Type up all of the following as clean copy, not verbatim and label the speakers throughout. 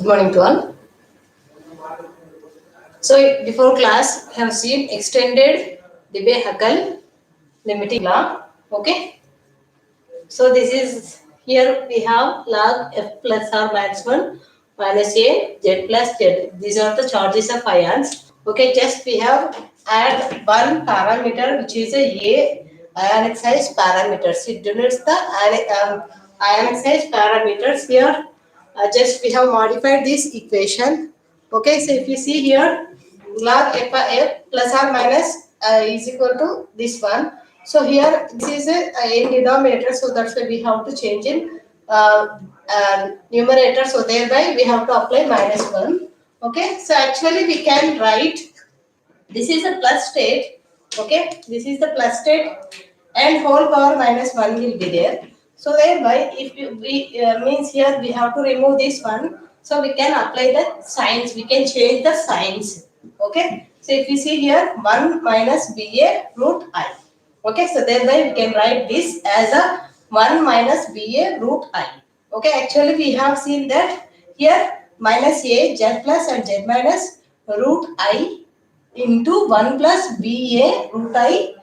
Speaker 1: Good morning to all. So before class, we have seen extended Debye-Huckel limiting law. Okay. So this is here we have log F plus R minus 1 minus A Z plus Z. These are the charges of ions. Okay, just we have add one parameter which is a ionic size parameters. It denotes the ionic size parameters here. Just we have modified this equation. Okay, so if you see here, log F plus or minus is equal to this one. So here this is a in denominator, so that's why we have to change in numerator. So thereby we have to apply minus 1. Okay, so actually we can write this is a plus state. Okay, this is the plus state and whole power minus 1 will be there. So thereby if we means here we have to remove this one. So we can apply the signs. We can change the signs. Okay. So if you see here 1 minus BA root I. Okay. So thereby we can write this as a 1 minus BA root I. Okay. Actually we have seen that here minus A Z plus and Z minus root I into 1 plus BA root I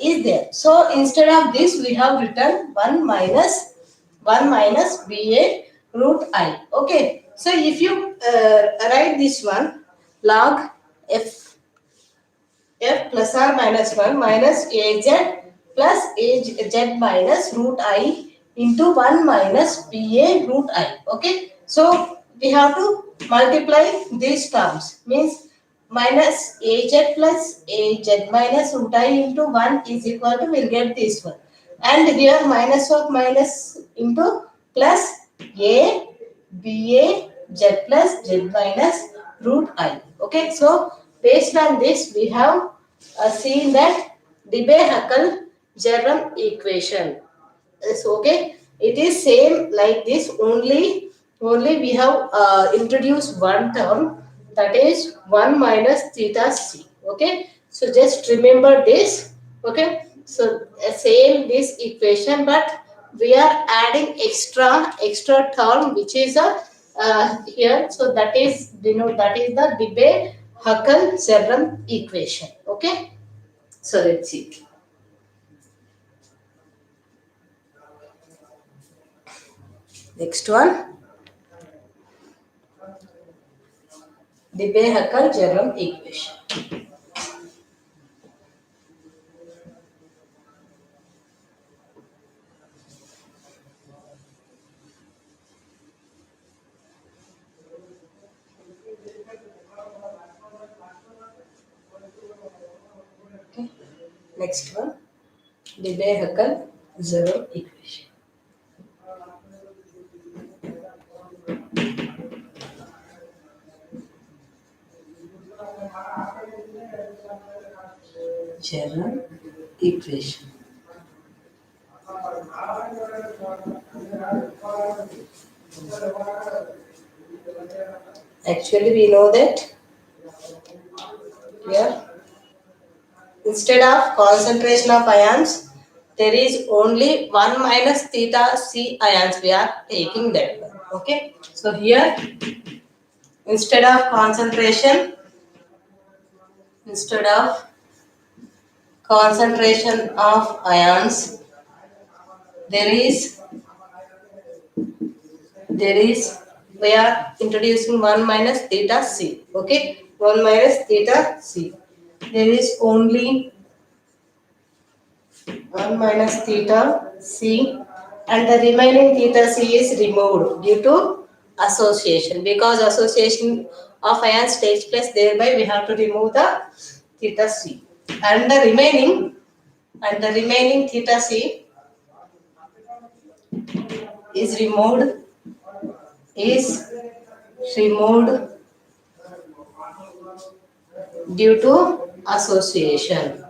Speaker 1: is there. So instead of this we have written 1 minus BA root I. Okay. So if you write this one log F plus or minus 1 minus AZ plus AZ minus root I into 1 minus BA root I. Okay. So we have to multiply these terms. Means minus AZ plus AZ minus root I into 1 is equal to, we'll get this one. And here minus of minus into plus A, BA, Z plus Z minus root I. Okay, so based on this, we have seen that Debye-Huckel-Jerram equation. So, okay, it is same like this, only we have introduced one term, that is 1 minus theta c. Okay, so just remember this. Okay, so same this equation, but we are adding extra term which is a here. So that is that is the Debye-Huckel-Jerram equation. Okay, so let's see. Next one, Debye-Huckel-Jerram equation. Okay. Next one, Debye-Huckel-Jerram equation. Jerram equation. Actually, we know that here instead of concentration of ions, there is only 1 minus theta c ions we are taking that one. Okay, so here instead of concentration of ions, there is we are introducing 1 minus theta c. Okay, 1 minus theta c. There is only 1 minus theta c, and the remaining theta c is removed due to association, because association of ions takes place, thereby we have to remove the theta c, and the remaining theta c is removed due to association.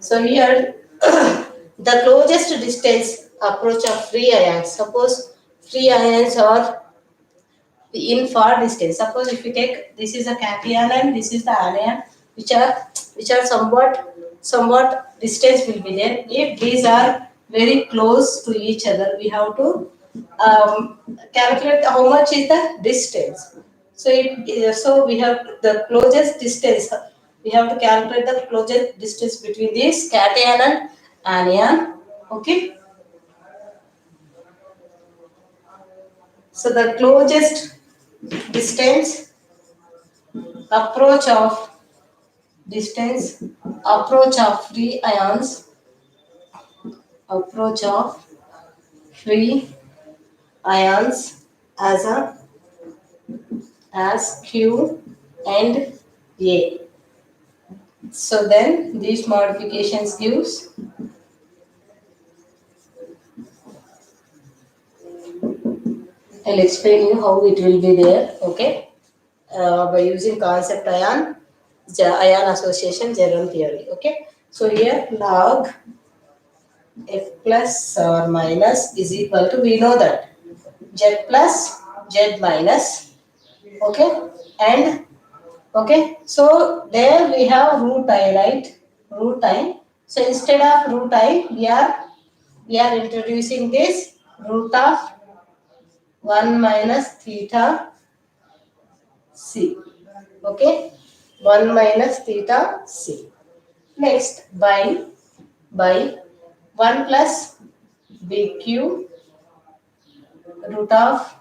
Speaker 1: So here the closest distance approach of free ions. Suppose free ions are in far distance. Suppose if you take, this is a cation and this is the anion, which are somewhat distance will be there. If these are very close to each other, we have to calculate how much is the distance. So so we have the closest distance. We have to calculate the closest distance between this cation and anion. Okay. So the closest distance approach of distance approach of free ions approach of free ions as a as Q and A. So then these modifications gives, I'll explain you how it will be there. Okay, by using concept ion association general theory. Okay, so here log F plus or minus is equal to, we know that Z plus Z minus. Okay, and okay, so there we have root I, right? Root I. So instead of root I, we are introducing this root of 1 minus theta c. Okay, 1 minus theta c. Next, by 1 plus bq root of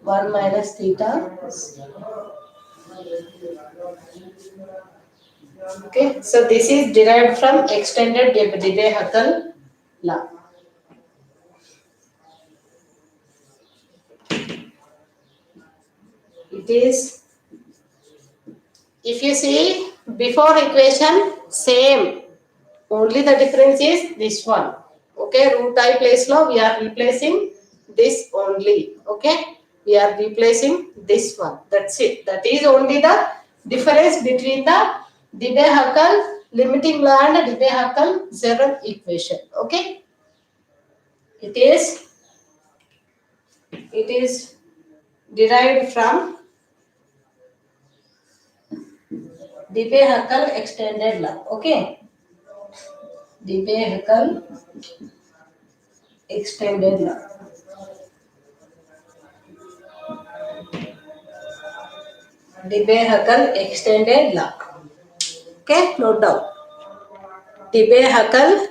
Speaker 1: 1 minus theta c. Okay, so this is derived from extended Debye-Huckel law. It is, if you see before equation, same, only the difference is this one. Okay, root I place now, we are replacing this only. Okay, we are replacing this one. That's it. That is only the difference between the Debye-Huckel limiting law and the Debye-Huckel equation. Okay, it is it is derived from Debye-Huckel extended law. Okay, Debye-Huckel extended law. Debye-Huckel extended law. Okay, note down. Debye-Huckel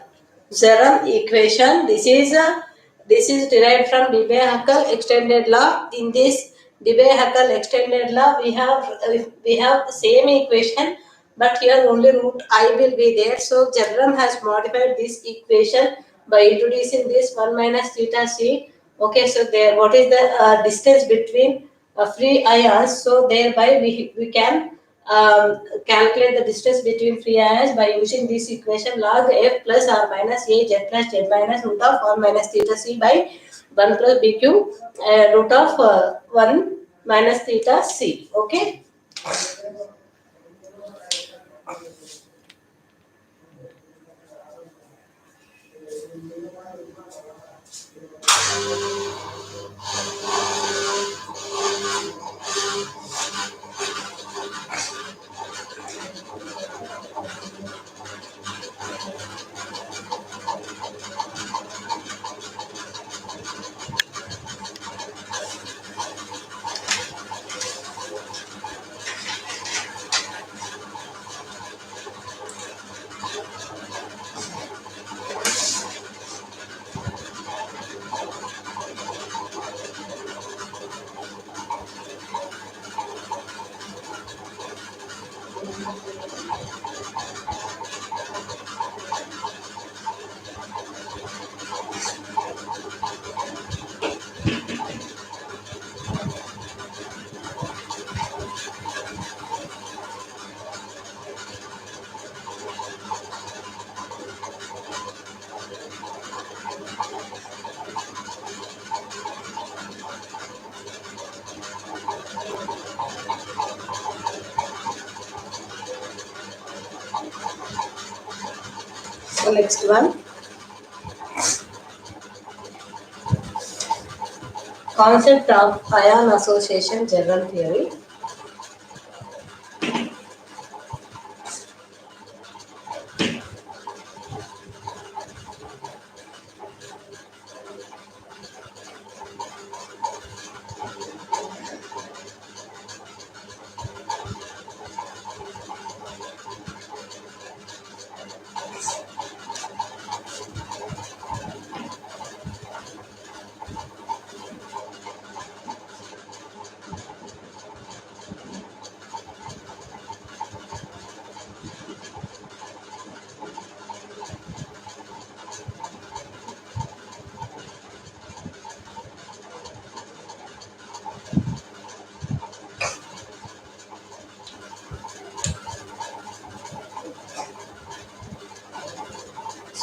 Speaker 1: Zerum equation. This is derived from Debye-Huckel extended law. In this Debye-Huckel extended law, we have same equation, but here only root I will be there. So Zerum has modified this equation by introducing this 1 minus theta c. Okay, so there, what is the distance between free ions? So thereby we can calculate the distance between free ions by using this equation, log F plus or minus A Z plus Z minus root of 1 minus theta c by 1 plus BQ root of 1 minus theta c. Okay. So next one, concept of ion association general theory.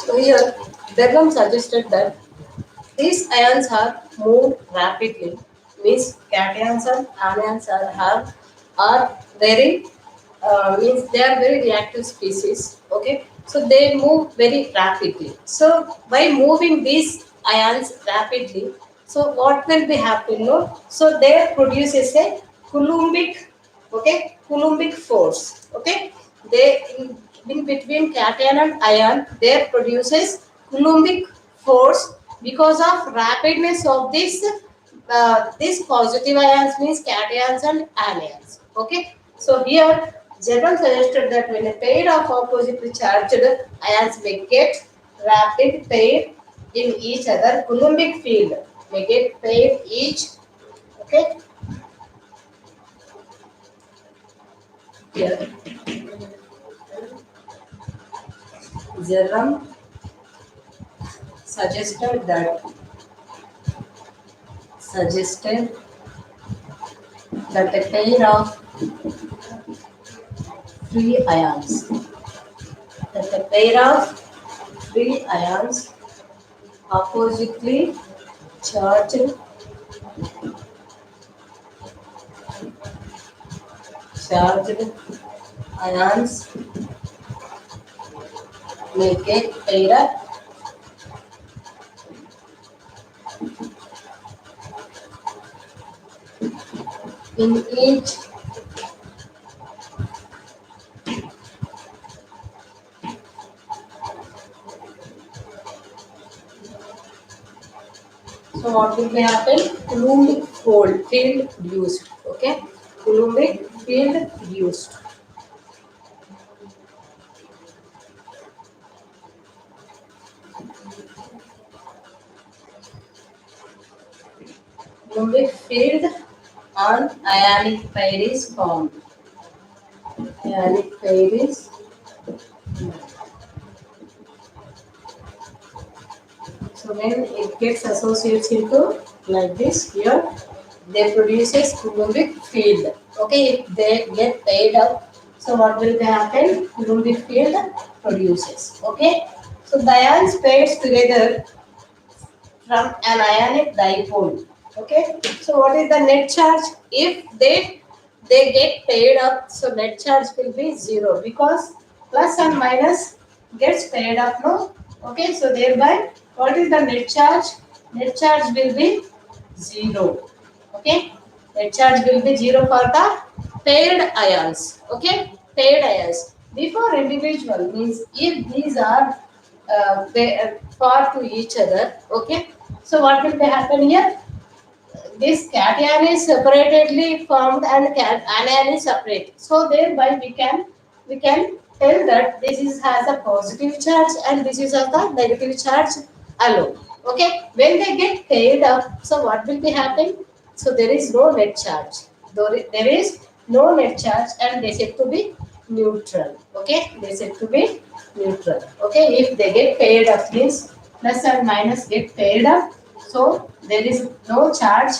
Speaker 1: So here, Berlam suggested that these ions are moved rapidly, means cations and anions are very means they are very reactive species. Okay, so they move very rapidly. So by moving these ions rapidly, so what will be happening? No, so they produces a Coulombic, okay, Coulombic force. Okay, they in between cation and ion, there produces Coulombic force because of rapidness of this positive ions means cations and anions. Okay, so here German suggested that when a pair of oppositely charged ions may get rapid pair in each other, Coulombic field may get pair each. Okay, here German suggested that suggested that a pair of free ions that a pair of free ions oppositely charged ions may get paired up in each. So what will be happen? Coulombic field reduced. Okay, Coulombic field reduced. Coulombic field on ionic pair is formed. Ionic pair is so when it gets associates into like this here, they produces Coulombic field. Okay, if they get paired up, so what will be happen? Coulombic field produces. Okay, so the ions pairs together from an ionic dipole. Okay, so what is the net charge? If they get paired up, so net charge will be zero because plus and minus gets paired up. No, okay, so thereby what is the net charge? Net charge will be zero. Okay, net charge will be zero for the paired ions. Okay, paired ions. Before individual means if these are far to each other. Okay, so what will be happen here? This cation is separately formed and anion is separate. So thereby we can tell that this is has a positive charge and this is has a negative charge alone. Okay, when they get paired up, so what will be happening? So there is no net charge. There is no net charge and they said to be neutral. Okay, they said to be neutral. Okay, if they get paired up means plus and minus get paired up, so there is no charge.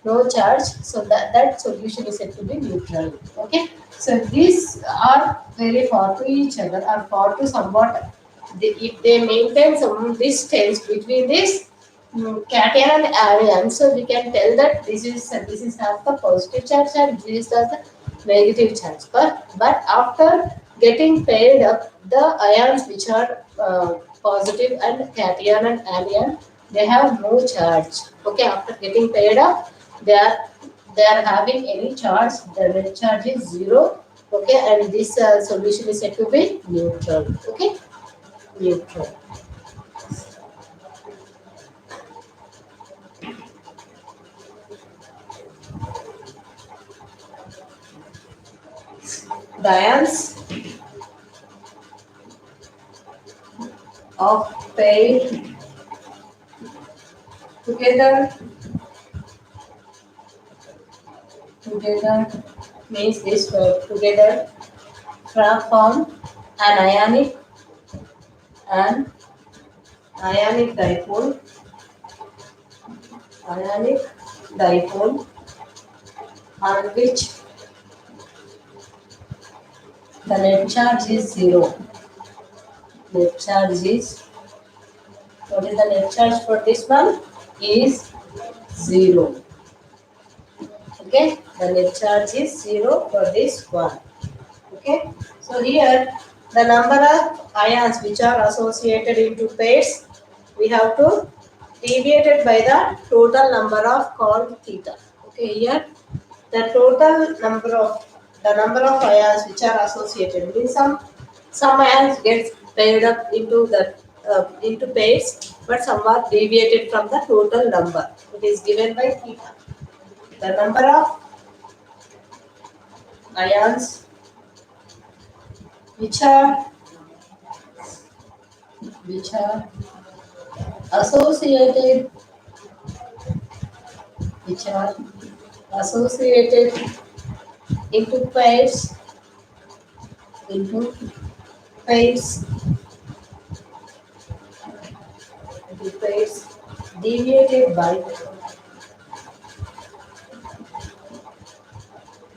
Speaker 1: So that solution is said to be neutral. Okay, so these are very far to each other, or far to somewhat. If they maintain some distance between this cation and anion, so we can tell that this is has the positive charge and this has the negative charge. But after getting paired up, the ions which are positive and cation and anion, they have no charge. Okay, after getting paired up, they are they are having any charge. The net charge is zero. Okay, and this solution is said to be neutral. Okay, neutral. The ions of pair together together means this word together form an an ionic dipole ionic dipole on which the net charge is zero. Net charge is What is the net charge for this one? Is 0. Okay, the net charge is 0 for this one. Okay, so here the number of ions which are associated into pairs, we have to deviate it by the total number of called theta. Okay, here the total number of ions which are associated means some ions get paired up into the into pairs, but some are deviated from the total number. It is given by theta. The number of ions which are which are associated which are associated into pairs into pairs into pairs deviated by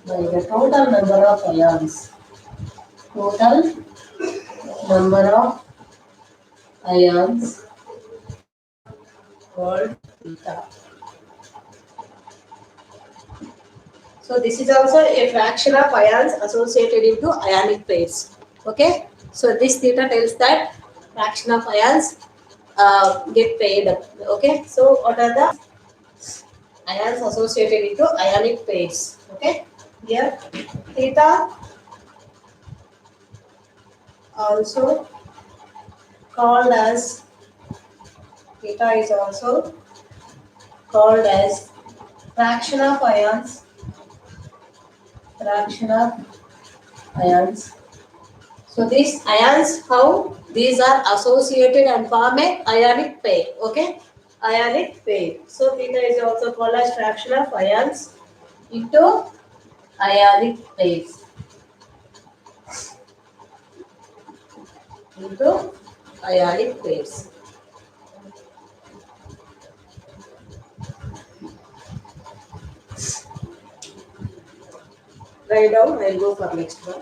Speaker 1: the total number of ions. Total number of ions called theta. So this is also a fraction of ions associated into ionic pairs. Okay. So this theta tells that fraction of ions get paired up. Okay. So what are the ions associated into ionic pairs? Okay. Here theta also called as theta is also called as fraction of ions. So these ions, how these are associated and form a ionic pair. Okay, ionic pair. So theta is also called as fraction of ions into ionic pairs. Into ionic pairs. Write down. I'll go for next one.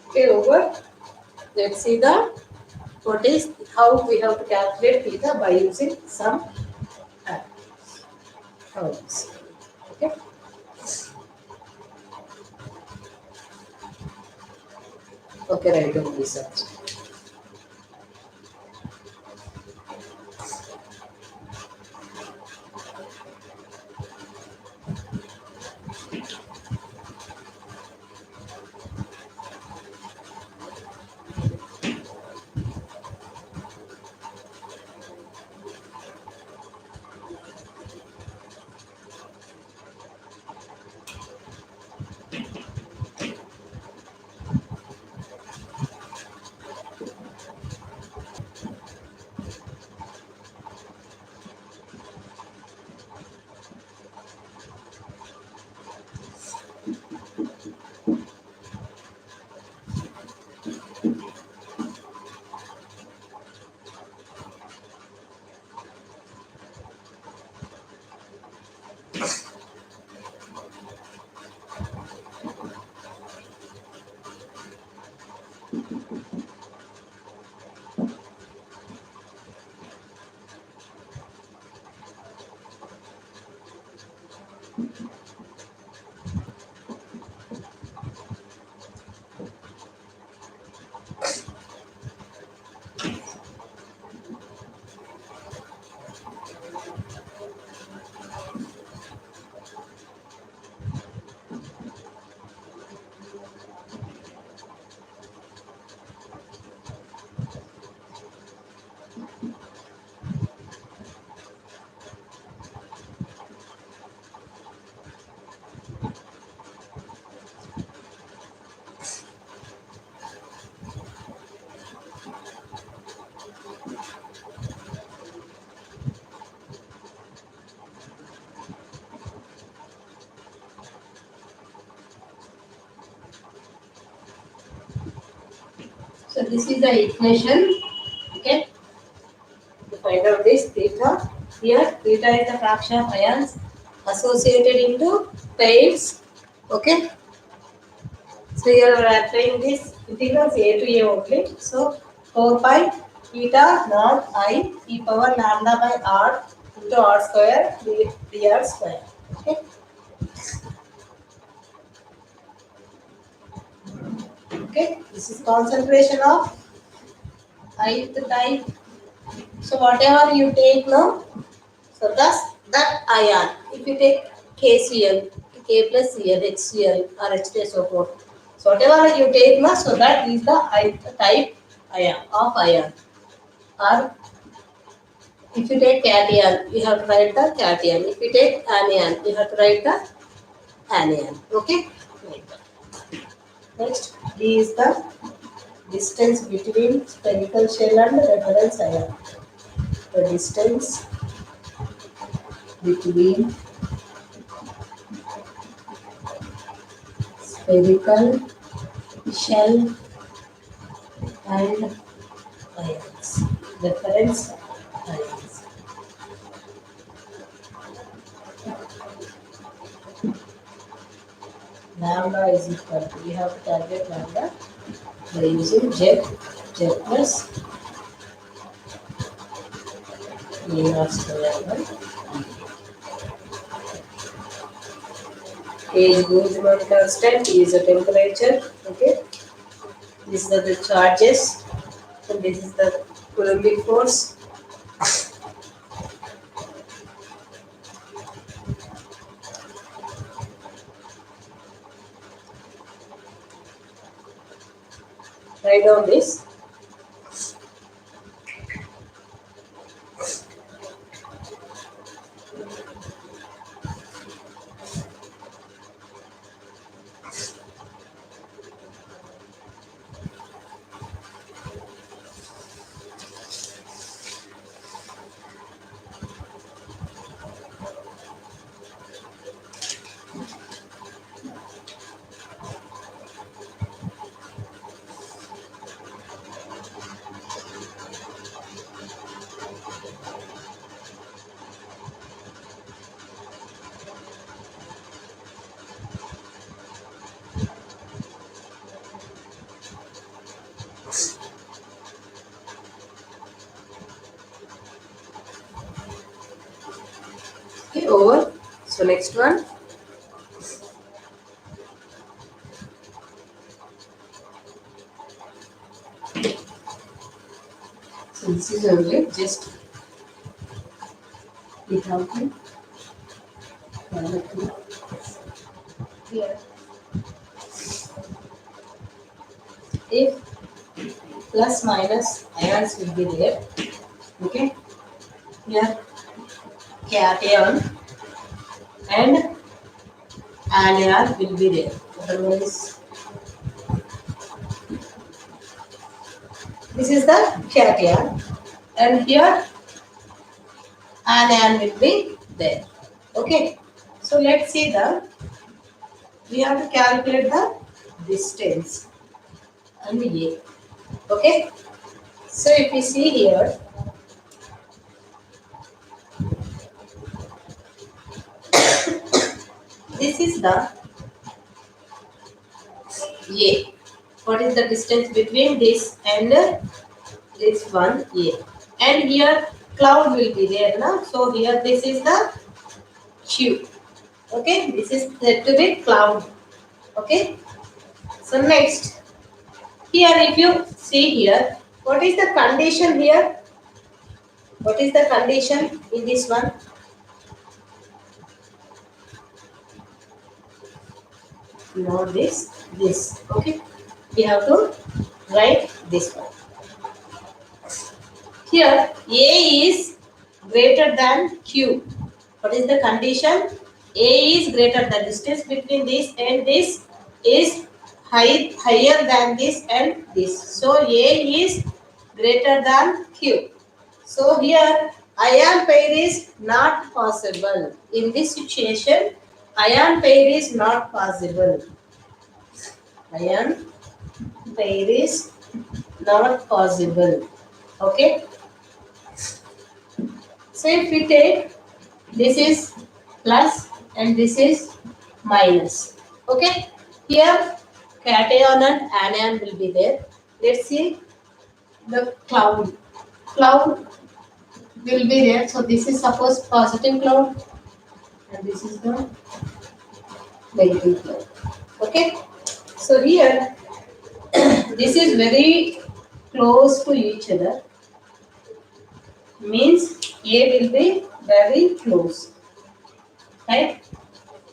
Speaker 1: Okay, over. Let's see the what is how we have to calculate theta by using some terms. Okay. Okay, write down research. So this is the equation. Okay. To find out this theta. Here theta is the fraction of ions associated into pairs. Okay. So here we are applying this integrals a to a only. So 4 pi theta naught I e power lambda by r into r square dr square. Okay. Okay. This is concentration of ith type. So whatever you take now, so thus that ion, if you take KCl, K plus Cl, HCl or H2SO4, so whatever you take now, so that is the ith type ion of ion. Or if you take cation, you have to write the cation. If you take anion, you have to write the anion. Okay? Like that. Next, D is the distance between spherical shell and reference ion. The distance between spherical shell and ions. Reference ions. Lambda is equal to, we have to calculate lambda by using Z plus E naught square by H Boltzmann constant is a temperature. Okay, these are the charges, and this is the Coulombic force. Write down this. Okay, over. So next one. So this is only just we have to here. If plus minus ions will be there, okay, here cation and anion will be there. Otherwise, this is the cation, and here anion will be there. Okay, so let's see the. We have to calculate the distance and A. Okay, so if we see here, this is the A. What is the distance between this and this one A? And here cloud will be there now. So here this is the Q. Okay, this is said to be cloud. Okay, so next, here if you see here, what is the condition here? What is the condition in this one? Not this. Okay, we have to write this one. Here, A is greater than Q. What is the condition? A is greater than, distance between this and this is higher than this and this. So A is greater than Q. So here ion pair is not possible. In this situation, ion pair is not possible. Ion pair is not possible. Okay. So if we take, this is plus and this is minus. Okay. Here cation and anion will be there. Let's see the cloud. Cloud will be there. So this is suppose positive cloud and this is the negative cloud. Okay. So here this is very close to each other. Means A will be very close. Right?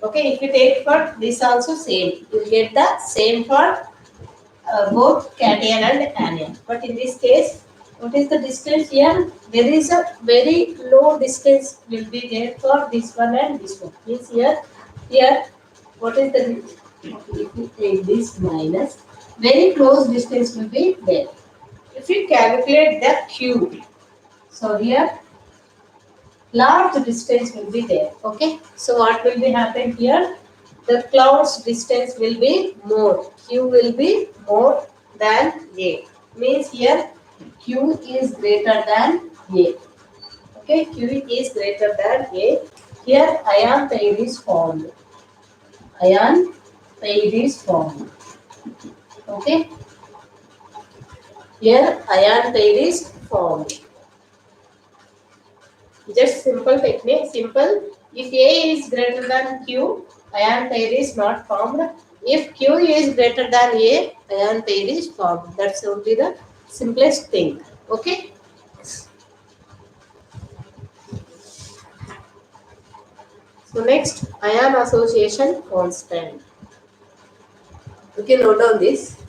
Speaker 1: Okay, if you take for this also same, you get the same for both cation and anion. But in this case, what is the distance here? There is a very low distance will be there for this one and this one. Means here, what is the, if we take this minus, very close distance will be there. If you calculate the Q, so here large distance will be there. Okay, so what will be happen here? The cloud's distance will be more. Q will be more than A. Means here Q is greater than A. Okay, Q is greater than A. Here ion pair is formed. Ion pair is formed. Okay, here ion pair is formed. Just simple technique, simple. If A is greater than Q, ion pair is not formed. If Q is greater than A, ion pair is formed. That's only the simplest thing. Okay. So next, ion association constant. You can note down this.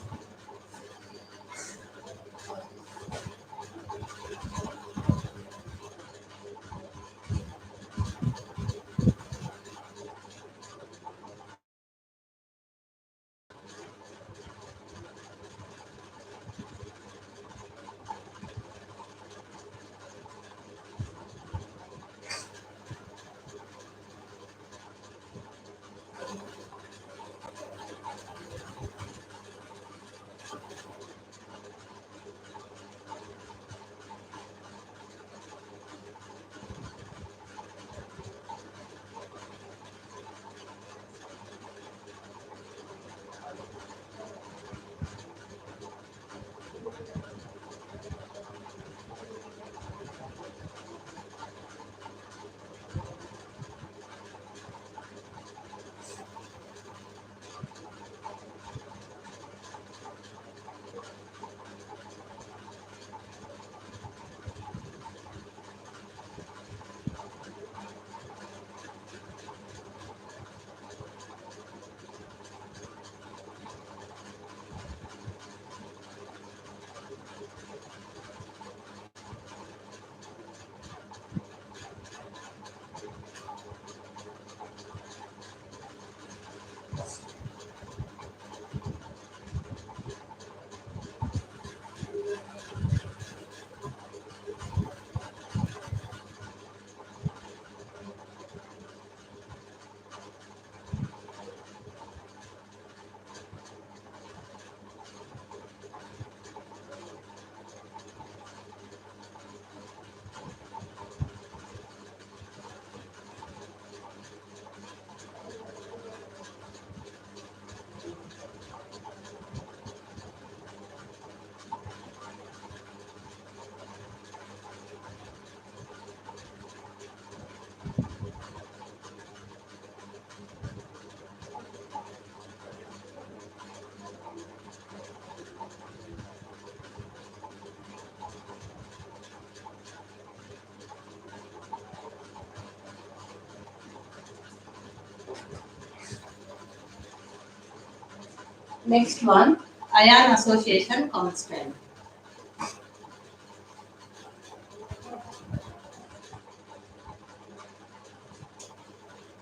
Speaker 1: Next one, ion association constant.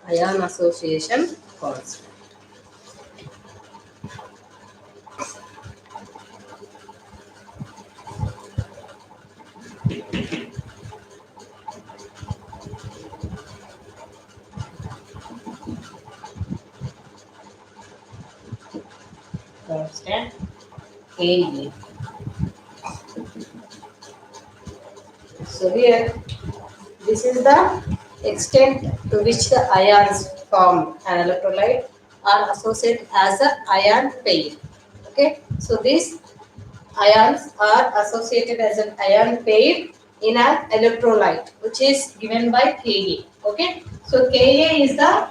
Speaker 1: Ion association constant. Constant Ka. So here, this is the extent to which the ions formed an electrolyte are associated as an ion pair. Okay, so these ions are associated as an ion pair in an electrolyte, which is given by Ka. Okay, so Ka is the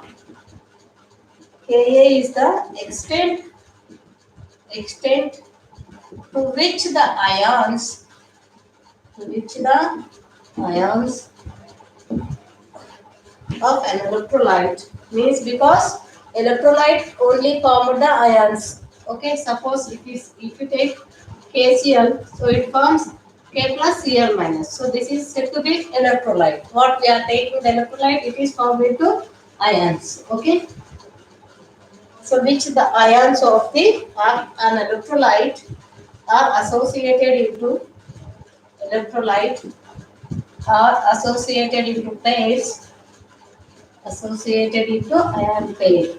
Speaker 1: extent to which the ions of an electrolyte, means because electrolyte only form the ions. Okay, suppose if you take KCl, so it forms K plus Cl minus. So this is said to be electrolyte. What we are taking the electrolyte, it is formed into ions. Okay, so which the ions of the an electrolyte are electrolyte associated into pairs, associated into ion pair,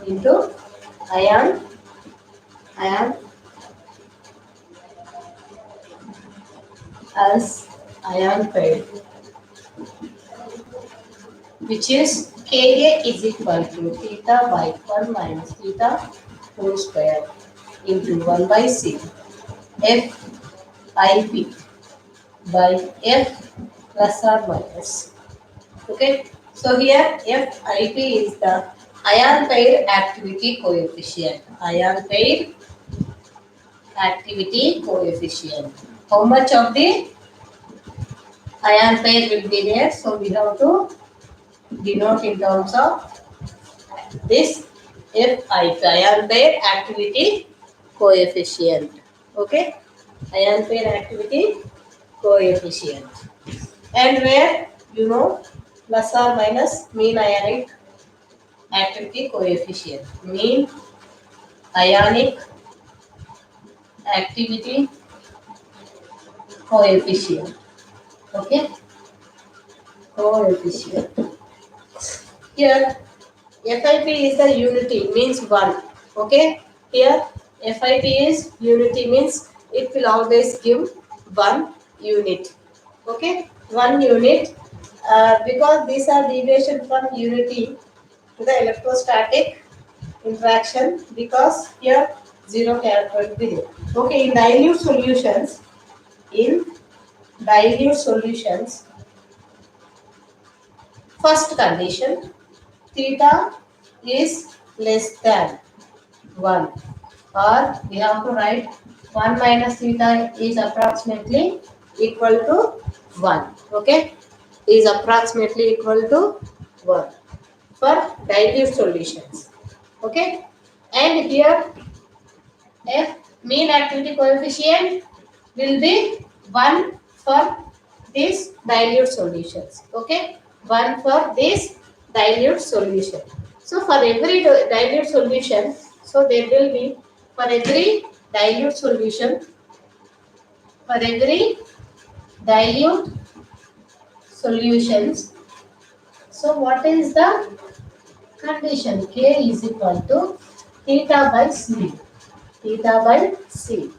Speaker 1: into ion ion as ion pair, which is Ka is equal to theta by 1 minus theta whole square into 1 by C FIP by F plus or minus. Okay, so here FIP is the ion pair activity coefficient. Ion pair activity coefficient. How much of the ion pair will be there? So we have to denote in terms of this FIP, ion pair activity coefficient. Okay, ion pair activity coefficient. And where plus or minus mean ionic activity coefficient. Mean ionic activity coefficient. Okay, coefficient. Here FIP is the unity, means 1. Okay, here FIP is unity, means it will always give 1 unit. Okay, 1 unit, because these are deviation from unity to the electrostatic interaction, because here 0 character will be there. Okay, in dilute solutions, first condition, theta is less than 1, or we have to write 1 minus theta is approximately equal to 1. Okay, is approximately equal to 1 for dilute solutions. Okay, and here F mean activity coefficient will be 1 for these dilute solutions. Okay, 1 for this dilute solution. So for every dilute solution, so there will be for every dilute solution, for every dilute solutions. So what is the condition? K is equal to theta by C. Theta by C.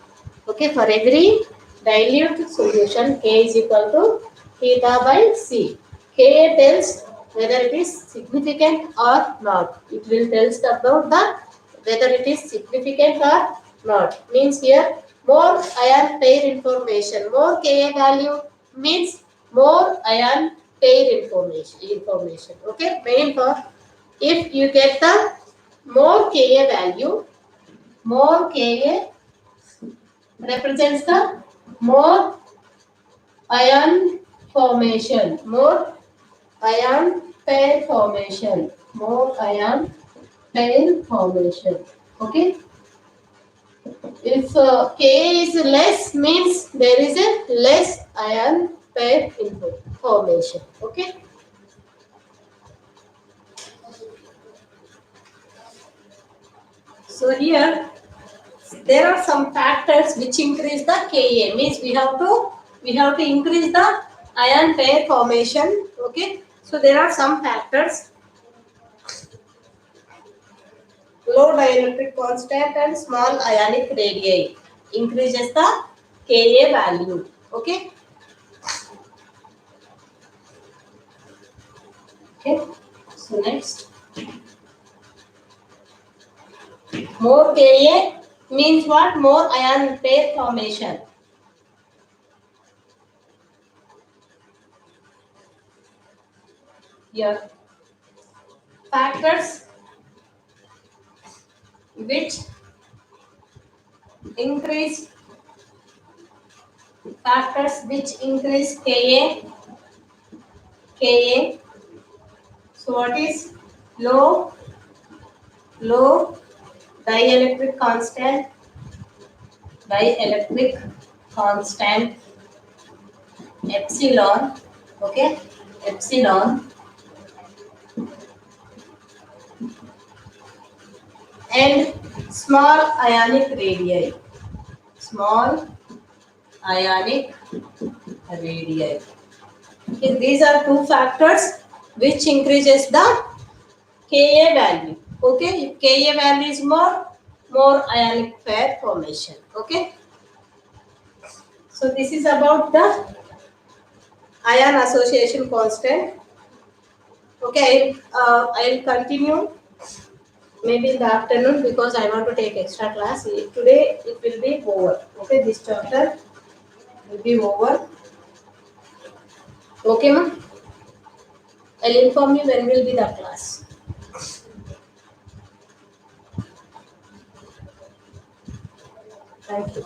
Speaker 1: Okay, for every dilute solution, K is equal to theta by C. Ka tells whether it is significant or not. It will tell about the whether it is significant or not. Means here more ion pair information. More Ka value means more ion pair information. Okay, main for if you get the more Ka value, more Ka represents the more ion formation, more ion pair formation, more ion pair formation. Okay. If Ka is less, means there is a less ion pair formation. Okay. So here there are some factors which increase the Ka. Means we have to increase the ion pair formation. Okay. So there are some factors: low dielectric constant and small ionic radii increases the Ka value. Okay. Okay. So next, more Ka means what? More ion pair formation. Here, factors which increase Ka. So what is low low dielectric constant, dielectric constant epsilon. Okay, epsilon, and small ionic radii. Small ionic radii. Okay, these are two factors which increases the Ka value. Okay, if Ka value is more ionic pair formation. Okay, so this is about the ion association constant. Okay, I'll continue maybe in the afternoon because I want to take extra class. Today it will be over. Okay, this chapter will be over. Okay, ma'am. I'll inform you when will be the class. Thank you.